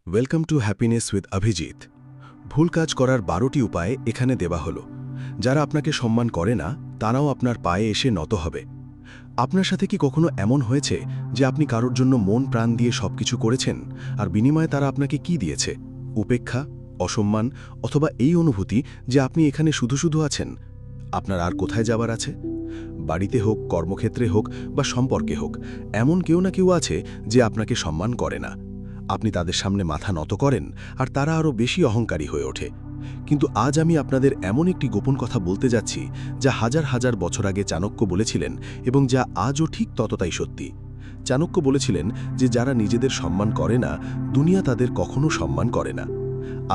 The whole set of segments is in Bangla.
Welcome to happiness with Abhijit. ভুল কাজ করার 12টি উপায় এখানে দেওয়া হলো। যারা আপনাকে সম্মান করে না তারাও আপনার পায়ে এসে নত হবে। আপনার সাথে কি কখনো এমন হয়েছে যে আপনি কারোর জন্য মন প্রাণ দিয়ে সবকিছু করেছেন, আর বিনিময়ে তারা আপনাকে কি দিয়েছে? উপেক্ষা, অসম্মান, অথবা এই অনুভূতি যে আপনি এখানে শুধু শুধু আছেন? আপনার আর কোথায় যাবার আছে? বাড়িতে হোক, কর্মক্ষেত্রে হোক বা সম্পর্কে হোক, এমন কেউ না কেউ আছে যে আপনাকে সম্মান করে না। আপনি তাদের সামনে মাথা নত করেন আর তারা আরও বেশি অহংকারী হয়ে ওঠে। কিন্তু আজ আমি আপনাদের এমন একটি গোপন কথা বলতে যাচ্ছি যা হাজার হাজার বছর আগে চাণক্য বলেছিলেন এবং যা আজও ঠিক ততটাই সত্যি। চাণক্য বলেছিলেন যে যারা নিজেদের সম্মান করে না, দুনিয়া তাদের কখনো সম্মান করে না।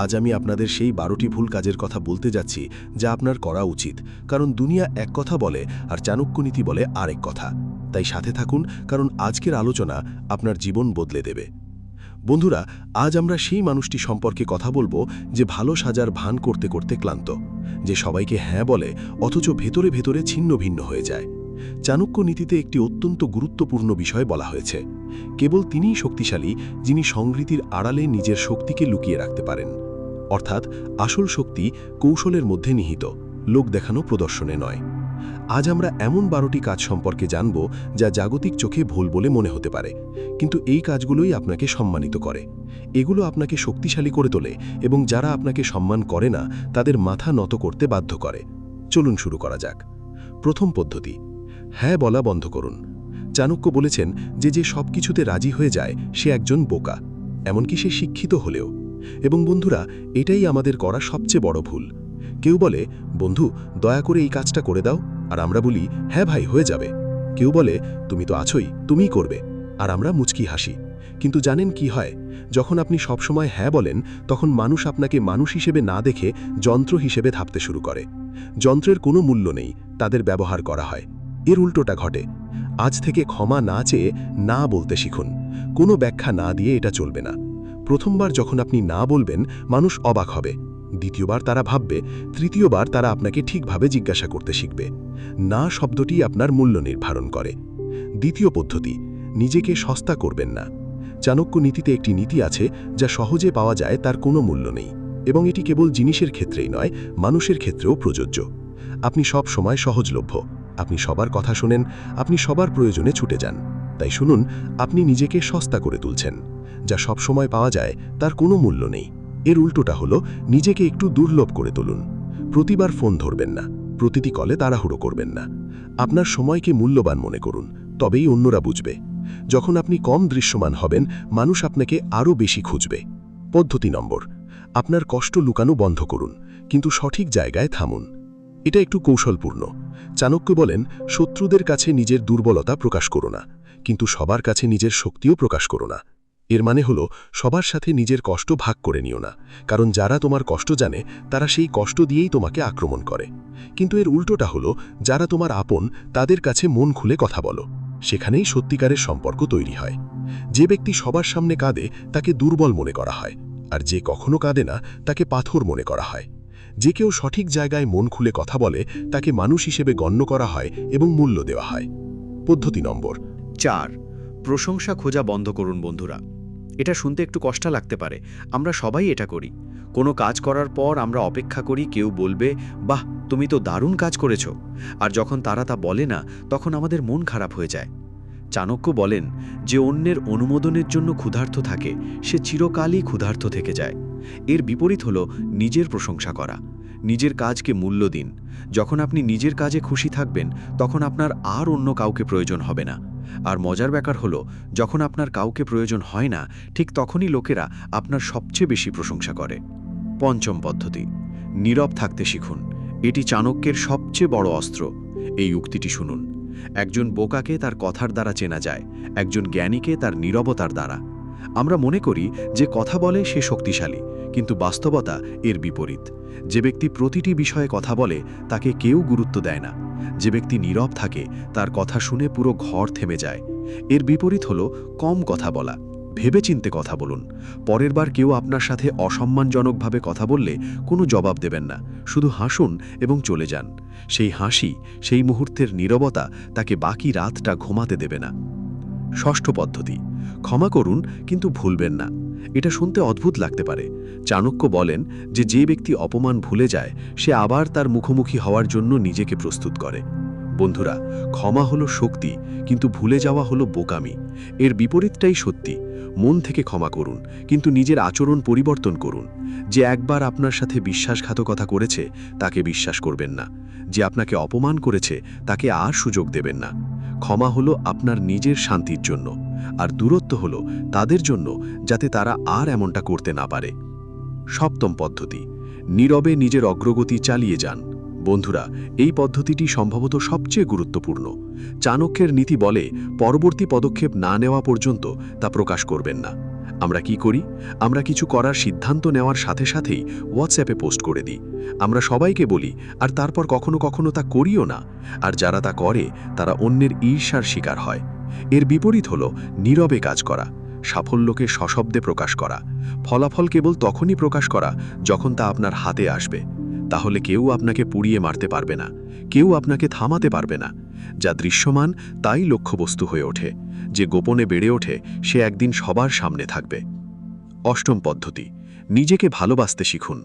আজ আমি আপনাদের সেই 12টি ভুল কাজের কথা বলতে যাচ্ছি যা আপনার করা উচিত, কারণ দুনিয়া এক কথা বলে আর চাণক্য নীতি বলে আরেক কথা। তাই সাথে থাকুন, কারণ আজকের আলোচনা আপনার জীবন বদলে দেবে। বন্ধুরা, আজ আমরা সেই মানুষটি সম্পর্কে কথা বলবো যে ভালো সাজার ভান করতে করতে ক্লান্ত, যে সবাইকে হ্যাঁ বলে অথচ ভেতরে ভেতরে ছিন্ন ভিন্ন হয়ে যায়। চাণক্য নীতিতে একটি অত্যন্ত গুরুত্বপূর্ণ বিষয় বলা হয়েছে। কেবল তিনিই শক্তিশালী যিনি সংগৃহীর আড়ালে নিজের শক্তিকে লুকিয়ে রাখতে পারেন। অর্থাৎ আসল শক্তি কৌশলের মধ্যে নিহিত, লোক দেখানো প্রদর্শনে নয়। আজ আমরা এমন 12টি কাজ সম্পর্কে জানব যা জাগতিক চোখে ভুল বলে মনে হতে পারে, কিন্তু এই কাজগুলোই আপনাকে সম্মানিত করে। এগুলো আপনাকে শক্তিশালী করে তোলে এবং যারা আপনাকে সম্মান করে না তাদের মাথা নত করতে বাধ্য করে। চলুন শুরু করা যাক। প্রথম পদ্ধতি, হ্যাঁ বলা বন্ধ করুন। চাণক্য বলেছেন যে যে সব কিছুতে রাজি হয়ে যায় সে একজন বোকা, এমনকি সে শিক্ষিত হলেও। এবং বন্ধুরা, এটাই আমাদের করা সবচেয়ে বড় ভুল। কেউ বলে, বন্ধু দয়া করে এই কাজটা করে দাও, আর আমরা বলি হ্যাঁ ভাই হয়ে যাবে। কেউ বলে, তুমি তো আছোই, তুমিই করবে, আর আমরা মুচকি হাসি। কিন্তু জানেন কি হয়? যখন আপনি সবসময় হ্যাঁ বলেন তখন মানুষ আপনাকে মানুষ হিসেবে না দেখে যন্ত্র হিসেবে ভাবতে শুরু করে। যন্ত্রের কোনো মূল্য নেই, তাদের ব্যবহার করা হয়। এর উল্টোটা ঘটে। আজ থেকে ক্ষমা না চেয়ে না বলতে শিখুন। কোনো ব্যাখ্যা না দিয়ে এটা চলবে না। প্রথমবার যখন আপনি না বলবেন মানুষ অবাক হবে, দ্বিতীয়বার তারা ভাববে, তৃতীয়বার তারা আপনাকে ঠিকভাবে জিজ্ঞাসা করতে শিখবে। না শব্দটি আপনার মূল্য নির্ধারণ করে। দ্বিতীয় পদ্ধতি, নিজেকে সস্তা করবেন না। চাণক্য নীতিতে একটি নীতি আছে যা সহজে পাওয়া যায়, তার কোনো মূল্য নেই, এবং এটি কেবল জিনিসের ক্ষেত্রেই নয়, মানুষের ক্ষেত্রেও প্রযোজ্য। আপনি সব সময় সহজলভ্য, আপনি সবার কথা শোনেন, আপনি সবার প্রয়োজনে ছুটে যান। তাই শুনুন, আপনি নিজেকে সস্তা করে তুলছেন। যা সব সময় পাওয়া যায় তার কোনো মূল্য নেই। এর উল্টোটা হলো নিজেকে একটু দুর্লভ করে তুলুন। প্রতিবার ফোন ধরবেন না, প্রতিটি কলে তাড়াহুড়ো করবেন না। আপনার সময়কে মূল্যবান মনে করুন, তবেই অন্যরা বুঝবে। যখন আপনি কম দৃশ্যমান হবেন মানুষ আপনাকে আরও বেশি খুঁজবে। পদ্ধতি নম্বর, আপনার কষ্ট লুকানো বন্ধ করুন, কিন্তু সঠিক জায়গায় থামুন। এটা একটু কৌশলপূর্ণ। চাণক্য বলেন, শত্রুদের কাছে নিজের দুর্বলতা প্রকাশ করো না, কিন্তু সবার কাছে নিজের শক্তিও প্রকাশ করো না। এর মানে হলো সবার সাথে নিজের কষ্ট ভাগ করে নিও না, কারণ যারা তোমার কষ্ট জানে তারা সেই কষ্ট দিয়েই তোমাকে আক্রমণ করে। কিন্তু এর উল্টোটা হলো, যারা তোমার আপন তাদের কাছে মন খুলে কথা বলো। সেখানেই সত্যিকারের সম্পর্ক তৈরি হয়। যে ব্যক্তি সবার সামনে কাঁদে তাকে দুর্বল মনে করা হয়, আর যে কখনো কাঁদে না তাকে পাথর মনে করা হয়। যে কেউ সঠিক জায়গায় মন খুলে কথা বলে তাকে মানুষ হিসেবে গণ্য করা হয় এবং মূল্য দেওয়া হয়। পদ্ধতি নম্বর 4, প্রশংসা খোঁজা বন্ধ করুন বন্ধুরা। এটা শুনতে একটু কষ্ট লাগতে পারে, আমরা সবাই এটা করি। কোনো কাজ করার পর আমরা অপেক্ষা করি কেউ বলবে, বাহ তুমি তো দারুণ কাজ করেছো। আর যখন তারা তা বলে না তখন আমাদের মন খারাপ হয়ে যায়। চাণক্য বলেন যে অন্যের অনুমোদনের জন্য ক্ষুধার্ত থাকে সে চিরকালই ক্ষুধার্ত থেকে যায়। এর বিপরীত হলো নিজের প্রশংসা করা। নিজের কাজকে মূল্য দিন। যখন আপনি নিজের কাজে খুশি থাকবেন তখন আপনার আর অন্য কাউকে প্রয়োজন হবে না। আর মজার ব্যাপার হলো, যখন আপনার কাউকে প্রয়োজন হয় না ঠিক তখনই লোকেরা আপনার সবচেয়ে বেশি প্রশংসা করে। পঞ্চম পদ্ধতি, নীরব থাকতে শিখুন। এটি চাণক্যের সবচেয়ে বড় অস্ত্র। এই উক্তিটি শুনুন, একজন বোকাকে তার কথার দ্বারা চেনা যায়, একজন জ্ঞানীকে তার নীরবতার দ্বারা। আমরা মনে করি যে কথা বলে সে শক্তিশালী, কিন্তু বাস্তবতা এর বিপরীত। যে ব্যক্তি প্রতিটি বিষয়ে কথা বলে তাকে কেউ গুরুত্ব দেয় না। যে ব্যক্তি নীরব থাকে তার কথা শুনে পুরো ঘর থেমে যায়। এর বিপরীত হলো কম কথা বলা। ভেবেচিন্তে কথা বলুন। পরের বার কেউ আপনার সাথে অসম্মানজনকভাবে কথা বললে কোনো জবাব দেবেন না, শুধু হাসুন এবং চলে যান। সেই হাসি, সেই মুহূর্তের নীরবতা তাকে বাকি রাতটা ঘুমাতে দেবে না। ষষ্ঠ পদ্ধতি, ক্ষমা করুন কিন্তু ভুলবেন না। এটা শুনতে অদ্ভুত লাগতে পারে। চাণক্য বলেন যে ব্যক্তি অপমান ভুলে যায় সে আবার তার মুখোমুখি হওয়ার জন্য নিজেকে প্রস্তুত করে। বন্ধুরা, ক্ষমা হলো শক্তি, কিন্তু ভুলে যাওয়া হলো বোকামি। এর বিপরীতটাই সত্যি। মন থেকে ক্ষমা করুন, কিন্তু নিজের আচরণ পরিবর্তন করুন। যে একবার আপনার সাথে বিশ্বাসঘাতকতা করেছে তাকে বিশ্বাস করবেন না। যে আপনাকে অপমান করেছে তাকে আর সুযোগ দেবেন না। ক্ষমা হলো আপনার নিজের শান্তির জন্য, আর দূরত্ব হলো তাদের জন্য, যাতে তারা আর এমনটা করতে না পারে। সপ্তম পদ্ধতি, নীরবে নিজের অগ্রগতি চালিয়ে যান। বন্ধুরা, এই পদ্ধতিটি সম্ভবত সবচেয়ে গুরুত্বপূর্ণ। চাণক্যের নীতি বলে, পরবর্তী পদক্ষেপ না নেওয়া পর্যন্ত তা প্রকাশ করবেন না। আমরা কি করি? আমরা কিছু করার সিদ্ধান্ত নেওয়ার সাথে সাথেই হোয়াটসঅ্যাপে পোস্ট করে দিই। আমরা সবাইকে বলি, আর তারপর কখনো কখনো তা করিও না। আর যারা তা করে তারা অন্যের ঈর্ষার শিকার হয়। এর বিপরীত হলো নীরবে কাজ করা, সাফল্যকে সশব্দে প্রকাশ করা, ফলাফল কেবল তখনই প্রকাশ করা যখন তা আপনার হাতে আসবে। তাহলে কেউ আপনাকে পুড়িয়ে মারতে পারবে না, কেউ আপনাকে থামাতে পারবে না। যা দৃশ্যমান তাই লক্ষ্যবস্তু হয়ে ওঠে। যে গোপনে বেড়ে ওঠে সে একদিন সবার সামনে থাকবে। অষ্টম পদ্ধতি, নিজেকে ভালোবাসতে শিখুন।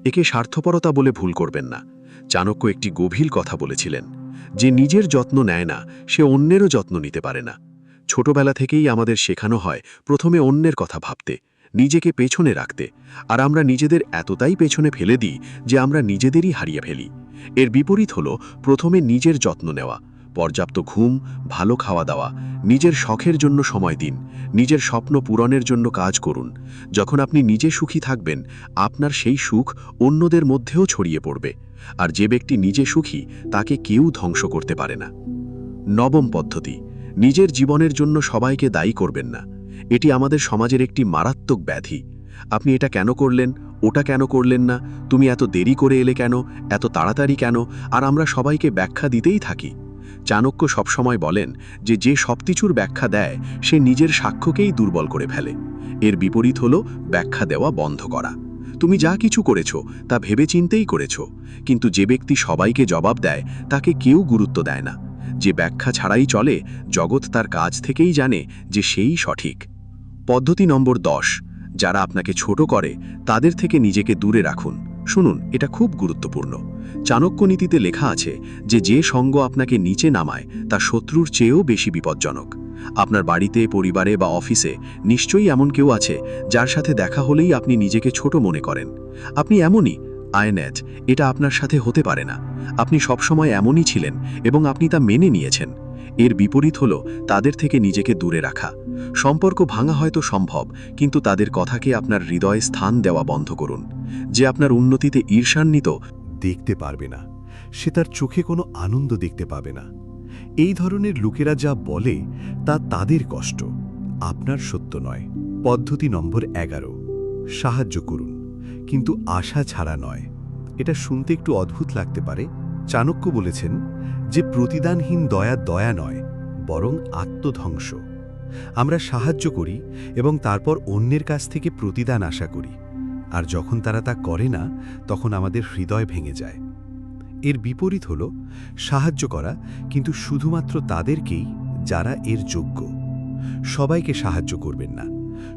একে স্বার্থপরতা বলে ভুল করবেন না। চাণক্য একটি গভীর কথা বলেছিলেন, যে নিজের যত্ন নেয় না সে অন্যেরও যত্ন নিতে পারে না। ছোটবেলা থেকেই আমাদের শেখানো হয় প্রথমে অন্যের কথা ভাবতে, নিজেকে পেছনে রাখতে, আর আমরা নিজেদের এতটাই পেছনে ফেলে দিই যে আমরা নিজেদেরই হারিয়ে ফেলি। এর বিপরীত হলো প্রথমে নিজের যত্ন নেওয়া, পর্যাপ্ত ঘুম, ভালো খাওয়া দাওয়া, নিজের শখের জন্য সময় দিন, নিজের স্বপ্ন পূরণের জন্য কাজ করুন। যখন আপনি নিজে সুখী থাকবেন, আপনার সেই সুখ অন্যদের মধ্যেও ছড়িয়ে পড়বে। আর যে ব্যক্তি নিজে সুখী তাকে কেউ ধ্বংস করতে পারে না। নবম পদ্ধতি, নিজের জীবনের জন্য সবাইকে দায়ী করবেন না। এটি আমাদের সমাজের একটি মারাত্মক ব্যাধি। আপনি এটা কেন করলেন, ওটা কেন করলেন না, তুমি এত দেরি করে এলে কেন, এত তাড়াতাড়ি কেন, আর আমরা সবাইকে ব্যাখ্যা দিতেই থাকি। চাণক্য সবসময় বলেন যে সবকিছুর ব্যাখ্যা দেয় সে নিজের সাক্ষ্যকেই দুর্বল করে ফেলে। এর বিপরীত হলো ব্যাখ্যা দেওয়া বন্ধ করা। তুমি যা কিছু করেছো তা ভেবেচিন্তেই করেছো, কিন্তু যে ব্যক্তি সবাইকে জবাব দেয় তাকে কেউ গুরুত্ব দেয় না। যে ব্যাখ্যা ছাড়াই চলে, জগৎ তার কাজ থেকেই জানে যে সেই সঠিক। পদ্ধতি নম্বর 10, যারা আপনাকে ছোট করে তাদের থেকে নিজেকে দূরে রাখুন। শুনুন, এটা খুব গুরুত্বপূর্ণ। চাণক্য নীতিতে লেখা আছে যে সঙ্গ আপনাকে নিচে নামায় তা শত্রুর চেয়েও বেশি বিপজ্জনক। আপনার বাড়িতে, পরিবারে বা অফিসে নিশ্চয়ই এমন কেউ আছে যার সাথে দেখা হলেই আপনি নিজেকে ছোট মনে করেন। আপনি এমনই, আয়নেজ, এটা আপনার সাথে হতে পারে না। আপনি সবসময় এমনই ছিলেন এবং আপনি তা মেনে নিয়েছেন। এর বিপরীত হলো তাদের থেকে নিজেকে দূরে রাখা। সম্পর্ক ভাঙা হয়তো সম্ভব, কিন্তু তাদের কথাকে আপনার হৃদয়ে স্থান দেওয়া বন্ধ করুন। যে আপনার উন্নতিতে ঈর্ষান্বিত দেখতে পারবে না, সে তার চোখে কোনো আনন্দ দেখতে পাবে না। এই ধরনের লোকেরা যা বলে তা তাদের কষ্ট, আপনার সত্য নয়। পদ্ধতি নম্বর 11, সাহায্য করুন, কিন্তু আশা ছাড়া নয়। এটা শুনতে একটু অদ্ভুত লাগতে পারে। চাণক্য বলেছেন যে প্রতিদানহীন দয়া দয়া নয়, বরং আত্মধ্বংস। আমরা সাহায্য করি এবং তারপর অন্যের কাছ থেকে প্রতিদান আশা করি, আর যখন তারা তা করে না তখন আমাদের হৃদয় ভেঙে যায়। এর বিপরীত হল সাহায্য করা, কিন্তু শুধুমাত্র তাদেরকেই যারা এর যোগ্য। সবাইকে সাহায্য করবেন না,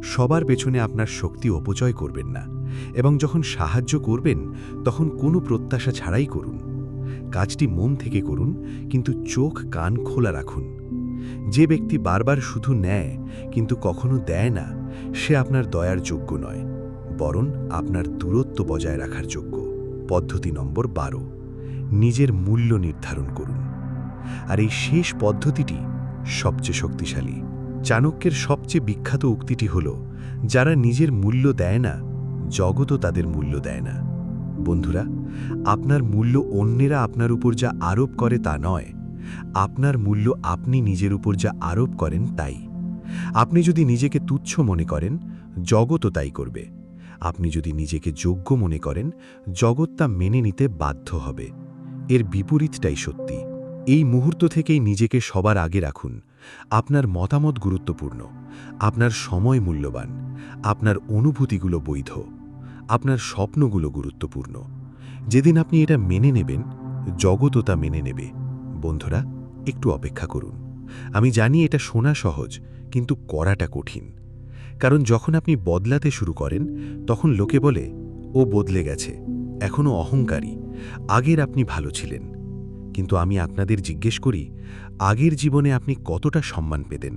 সবার পেছনে আপনার শক্তি অপচয় করবেন না, এবং যখন সাহায্য করবেন তখন কোনো প্রত্যাশা ছাড়াই করুন। কাজটি মন থেকে করুন, কিন্তু চোখ কান খোলা রাখুন। যে ব্যক্তি বারবার শুধু নেয় কিন্তু কখনো দেয় না, সে আপনার দয়ার যোগ্য নয়, বরং আপনার দূরত্ব বজায় রাখার যোগ্য। পদ্ধতি নম্বর 12, নিজের মূল্য নির্ধারণ করুন। আর এই শেষ পদ্ধতিটি সবচেয়ে শক্তিশালী। চাণক্যের সবচেয়ে বিখ্যাত উক্তিটি হল, যারা নিজের মূল্য দেয় না, জগতও তাদের মূল্য দেয় না। বন্ধুরা, আপনার মূল্য অন্যেরা আপনার উপর যা আরোপ করে তা নয়, আপনার মূল্য আপনি নিজের উপর যা আরোপ করেন তাই। আপনি যদি নিজেকে তুচ্ছ মনে করেন, জগতও তাই করবে। আপনি যদি নিজেকে যোগ্য মনে করেন, জগৎ তা মেনে নিতে বাধ্য হবে। এর বিপরীতটাই সত্যি। এই মুহূর্ত থেকেই নিজেকে সবার আগে রাখুন। আপনার মতামত গুরুত্বপূর্ণ, আপনার সময় মূল্যবান, আপনার অনুভূতিগুলো বৈধ, আপনার স্বপ্নগুলো গুরুত্বপূর্ণ। যেদিন আপনি এটা মেনে নেবেন, জগৎও তা মেনে নেবে। বন্ধুরা, একটু অপেক্ষা করুন। আমি জানি এটা শোনা সহজ, কিন্তু করাটা কঠিন। কারণ যখন আপনি বদলাতে শুরু করেন তখন লোকে বলে ও বদলে গেছে, এখনও অহংকারী, আগের আপনি ভালো ছিলেন। কিন্তু আমি আপনাদের জিজ্ঞেস করি, আগের জীবনে আপনি কতটা সম্মান পেতেন?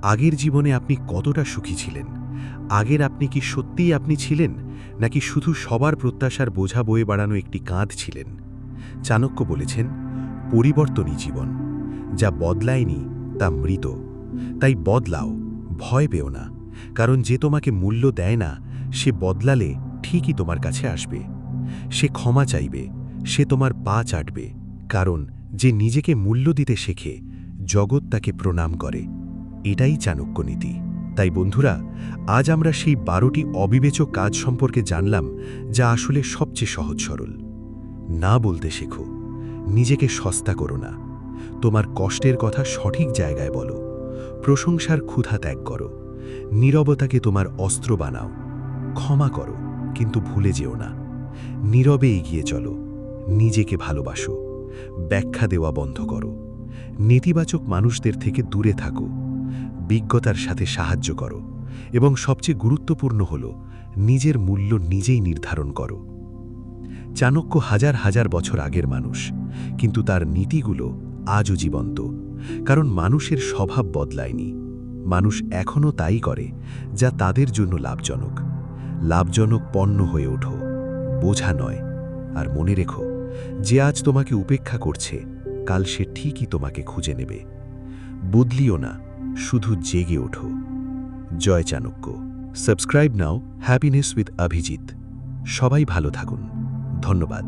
আগের জীবনে আপনি কতটা সুখী ছিলেন? আগের আপনি কি সত্যিই আপনি ছিলেন, নাকি শুধু সবার প্রত্যাশার বোঝা বয়ে বাড়ানো একটি কাঁধ ছিলেন? চাণক্য বলেছেন, পরিবর্তনই জীবন, যা বদলায়নি তা মৃত। তাই বদলাও, ভয় পেও না, কারণ যে তোমাকে মূল্য দেয় না সে বদলালে ঠিকই তোমার কাছে আসবে। সে ক্ষমা চাইবে, সে তোমার পা চাটবে, কারণ যে নিজেকে মূল্য দিতে শেখে জগৎ তাকে প্রণাম করে। এটাই চাণক্য নীতি। তাই বন্ধুরা, আজ আমরা সেই 12টি অবিবেচক কাজ সম্পর্কে জানলাম, যা আসলে সবচেয়ে সহজ সরল। না বলতে শেখো, নিজেকে সস্তা করো না, তোমার কষ্টের কথা সঠিক জায়গায় বলো, প্রশংসার ক্ষুধা ত্যাগ করো, নীরবতাকে তোমার অস্ত্র বানাও, ক্ষমা করো কিন্তু ভুলে যেও না, নীরবে এগিয়ে চলো, নিজেকে ভালোবাসো, ব্যাখ্যা দেওয়া বন্ধ করো, নেতিবাচক মানুষদের থেকে দূরে থাকো, বিজ্ঞতার সাথে সাহায্য করো, এবং সবচেয়ে গুরুত্বপূর্ণ হল নিজের মূল্য নিজেই নির্ধারণ করো। চাণক্য হাজার হাজার বছর আগের মানুষ, কিন্তু তার নীতিগুলো আজও জীবন্ত, কারণ মানুষের স্বভাব বদলায়নি। মানুষ এখনও তাই করে যা তাদের জন্য লাভজনক। লাভজনক পণ্য হয়ে ওঠো, বোঝা নয়। আর মনে রেখো, যে আজ তোমাকে উপেক্ষা করছে কাল সে ঠিকই তোমাকে খুঁজে নেবে। বদলিও না, শুধু জেগে ওঠো। জয় Chanakya. Subscribe now happiness with Abhijit. সবাই ভালো থাকুন। ধন্যবাদ।